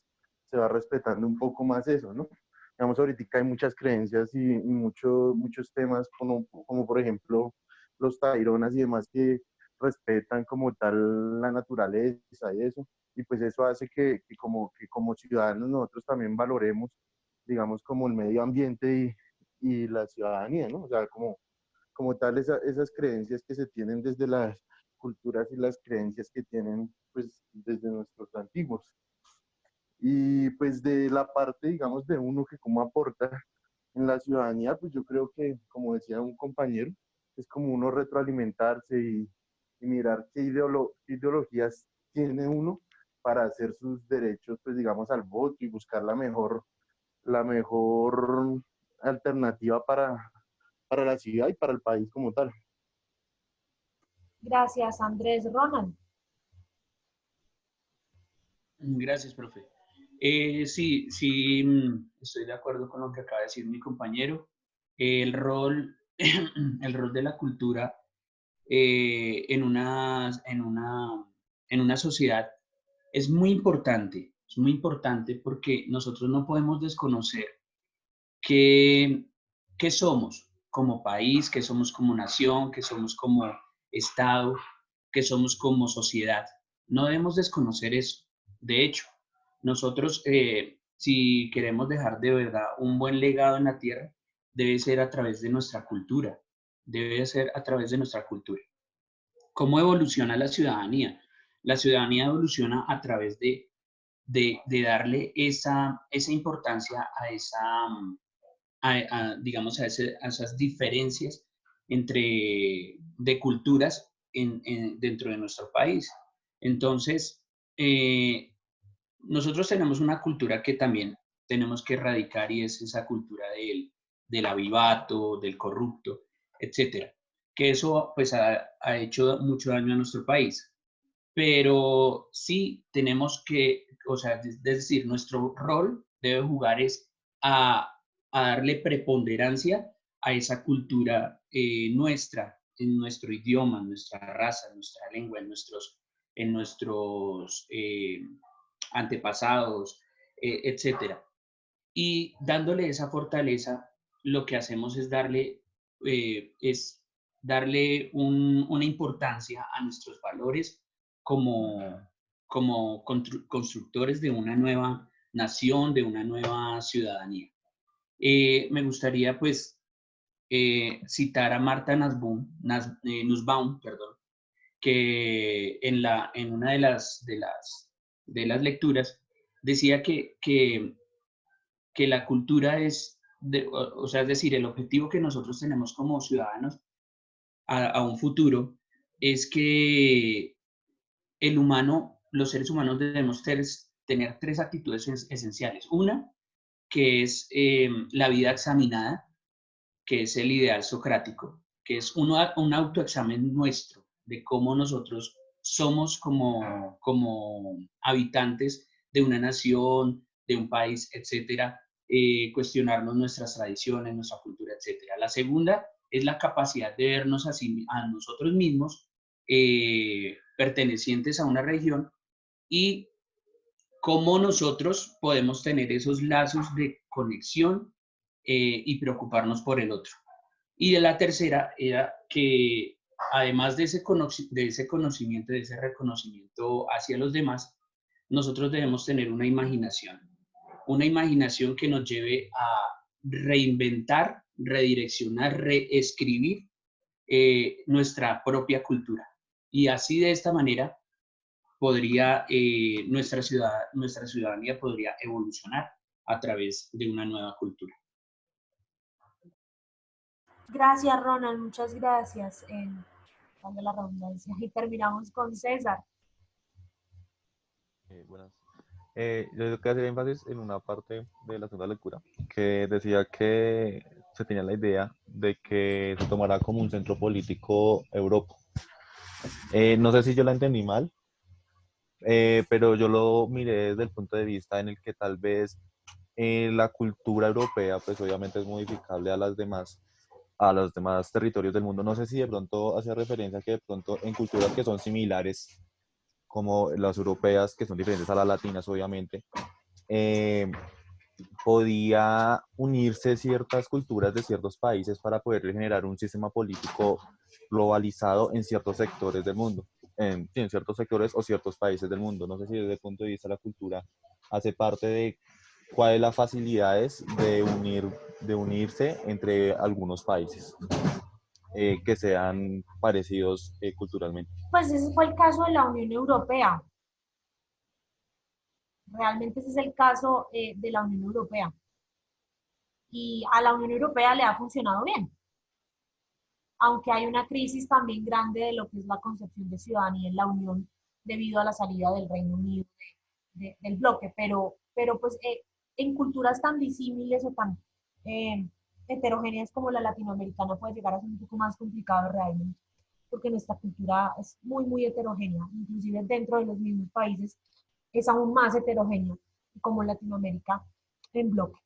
se va respetando un poco más eso, ¿no? Digamos, ahorita hay muchas creencias y muchos temas como por ejemplo los taironas y demás que respetan como tal la naturaleza y eso, y pues eso hace que como ciudadanos nosotros también valoremos, digamos, como el medio ambiente y la ciudadanía, ¿no? O sea, como tal esas creencias que se tienen desde las culturas y las creencias que tienen pues desde nuestros antiguos. Y pues de la parte, digamos, de uno que cómo aporta en la ciudadanía, pues yo creo que, como decía un compañero, es como uno retroalimentarse y mirar qué ideologías tiene uno para hacer sus derechos, pues digamos, al voto y buscar la mejor alternativa para la ciudad y para el país como tal. Gracias, Andrés. Ronald. Gracias, profe. Sí, estoy de acuerdo con lo que acaba de decir mi compañero. El rol de la cultura en una sociedad es muy importante porque nosotros no podemos desconocer qué somos como país, qué somos como nación, qué somos como Estado, qué somos como sociedad. No debemos desconocer eso. De hecho, nosotros, si queremos dejar de verdad un buen legado en la tierra, debe ser a través de nuestra cultura. Debe ser a través de nuestra cultura. ¿Cómo evoluciona la ciudadanía? La ciudadanía evoluciona a través de darle esa importancia digamos, a esas diferencias de culturas dentro de nuestro país. Entonces, nosotros tenemos una cultura que también tenemos que erradicar y es esa cultura del avivato, del corrupto, etcétera. Que eso pues ha hecho mucho daño a nuestro país. Pero sí tenemos que, o sea, es decir, nuestro rol debe jugar es a darle preponderancia a esa cultura nuestra, en nuestro idioma, en nuestra raza, en nuestra lengua, en nuestros antepasados, etcétera. Y dándole esa fortaleza, lo que hacemos es darle una importancia a nuestros valores como constructores de una nueva nación, de una nueva ciudadanía. Me gustaría pues citar a Martha Nussbaum, perdón, que en una de las lecturas decía que la cultura es, o sea, es decir, el objetivo que nosotros tenemos como ciudadanos a un futuro es que los seres humanos debemos tener tres actitudes esenciales. Una, que es la vida examinada, que es el ideal socrático, que es un autoexamen nuestro de cómo nosotros somos como habitantes de una nación, de un país, etcétera, cuestionarnos nuestras tradiciones, nuestra cultura, etcétera. La segunda es la capacidad de vernos a nosotros mismos pertenecientes a una región y cómo nosotros podemos tener esos lazos de conexión y preocuparnos por el otro. Y la tercera era que además de ese conocimiento, de ese reconocimiento hacia los demás, nosotros debemos tener una imaginación que nos lleve a reinventar, redireccionar, reescribir nuestra propia cultura. Y así de esta manera podría nuestra ciudadanía podría evolucionar a través de una nueva cultura. Gracias, Ronald, muchas gracias. Dando la redundancia. Y terminamos con César. Buenas. Yo quiero hacer énfasis en una parte de la segunda lectura que decía que se tenía la idea de que se tomará como un centro político Europa. No sé si yo la entendí mal, pero yo lo miré desde el punto de vista en el que tal vez la cultura europea pues obviamente es modificable a los demás territorios del mundo. No sé si de pronto hace referencia que de pronto en culturas que son similares, como las europeas, que son diferentes a las latinas, obviamente, podía unirse ciertas culturas de ciertos países para poder generar un sistema político globalizado en ciertos sectores del mundo, en ciertos sectores o ciertos países del mundo. No sé si desde el punto de vista de la cultura hace parte de cuáles las facilidades de unirse entre algunos países que sean parecidos culturalmente. Pues ese fue el caso de la Unión Europea. Realmente ese es el caso de la Unión Europea. Y a la Unión Europea le ha funcionado bien. Aunque hay una crisis también grande de lo que es la concepción de ciudadanía en la Unión debido a la salida del Reino Unido del bloque. Pero pues en culturas tan disímiles o tan heterogéneas como la latinoamericana puede llegar a ser un poco más complicado realmente, porque nuestra cultura es muy, muy heterogénea, inclusive dentro de los mismos países es aún más heterogénea, como en Latinoamérica en bloque.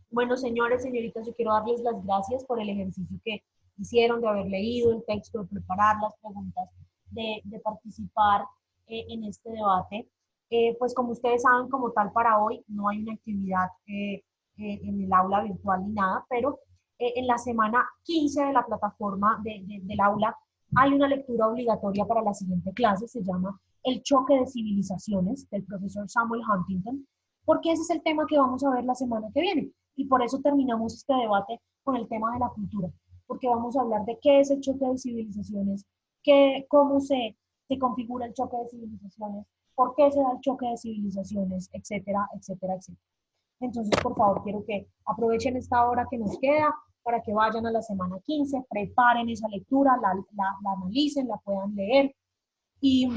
Bueno, señores, señoritas, yo quiero darles las gracias por el ejercicio que hicieron de haber leído el texto, de preparar las preguntas, de participar en este debate. Pues como ustedes saben, como tal para hoy no hay una actividad en el aula virtual ni nada, pero en la semana 15 de la plataforma del aula hay una lectura obligatoria para la siguiente clase, se llama El choque de civilizaciones, del profesor Samuel Huntington, porque ese es el tema que vamos a ver la semana que viene, y por eso terminamos este debate con el tema de la cultura, porque vamos a hablar de qué es el choque de civilizaciones, cómo se configura el choque de civilizaciones, por qué se da el choque de civilizaciones, etcétera, etcétera, etcétera. Entonces, por favor, quiero que aprovechen esta hora que nos queda para que vayan a la semana 15, preparen esa lectura, la analicen, la puedan leer y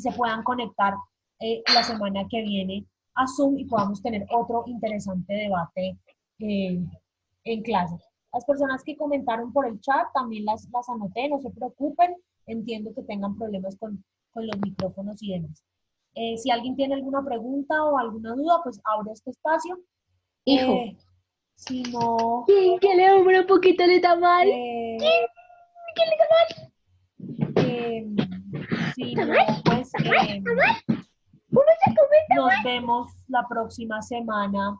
se puedan conectar la semana que viene a Zoom y podamos tener otro interesante debate en clase. Las personas que comentaron por el chat también las anoté, no se preocupen, entiendo que tengan problemas con los micrófonos y demás. Si alguien tiene alguna pregunta o alguna duda, pues abre este espacio. Hijo. Si no... ¿Quién que le hombre un poquito de tamal? ¿Quién le tamal? Si no, pues nos vemos la próxima semana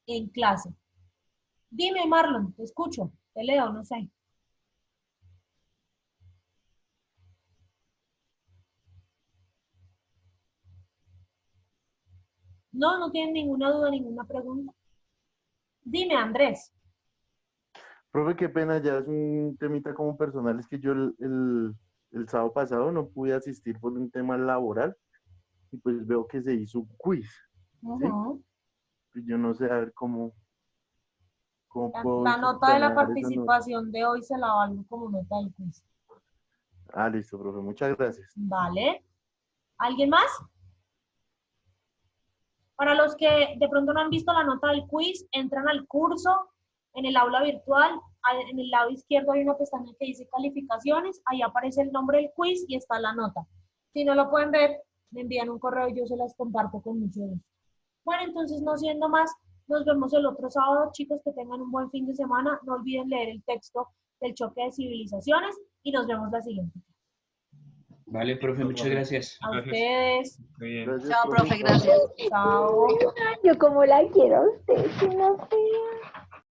en clase. Dime, Marlon, te escucho, te leo, no sé. No tienen ninguna duda, ninguna pregunta. Dime, Andrés. Profe, qué pena, ya es un temita como personal, es que yo el sábado pasado no pude asistir por un tema laboral y pues veo que se hizo un quiz. ¿Sí? Pues yo no sé, a ver cómo puedo La nota de la subsanar esa participación de hoy se la valgo como nota del quiz. nota. Listo, profe, muchas gracias. Vale. ¿Alguien más? Para los que de pronto no han visto la nota del quiz, entran al curso en el aula virtual. En el lado izquierdo hay una pestaña que dice calificaciones. Ahí aparece el nombre del quiz y está la nota. Si no lo pueden ver, me envían un correo y yo se las comparto con mucho gusto. Bueno, entonces no siendo más, nos vemos el otro sábado. Chicos, que tengan un buen fin de semana. No olviden leer el texto del choque de civilizaciones y nos vemos la siguiente. Vale, profe, muchas gracias. A ustedes. Muy bien. Chao, profe, gracias. Chao. Yo como la quiero a usted, si no sé.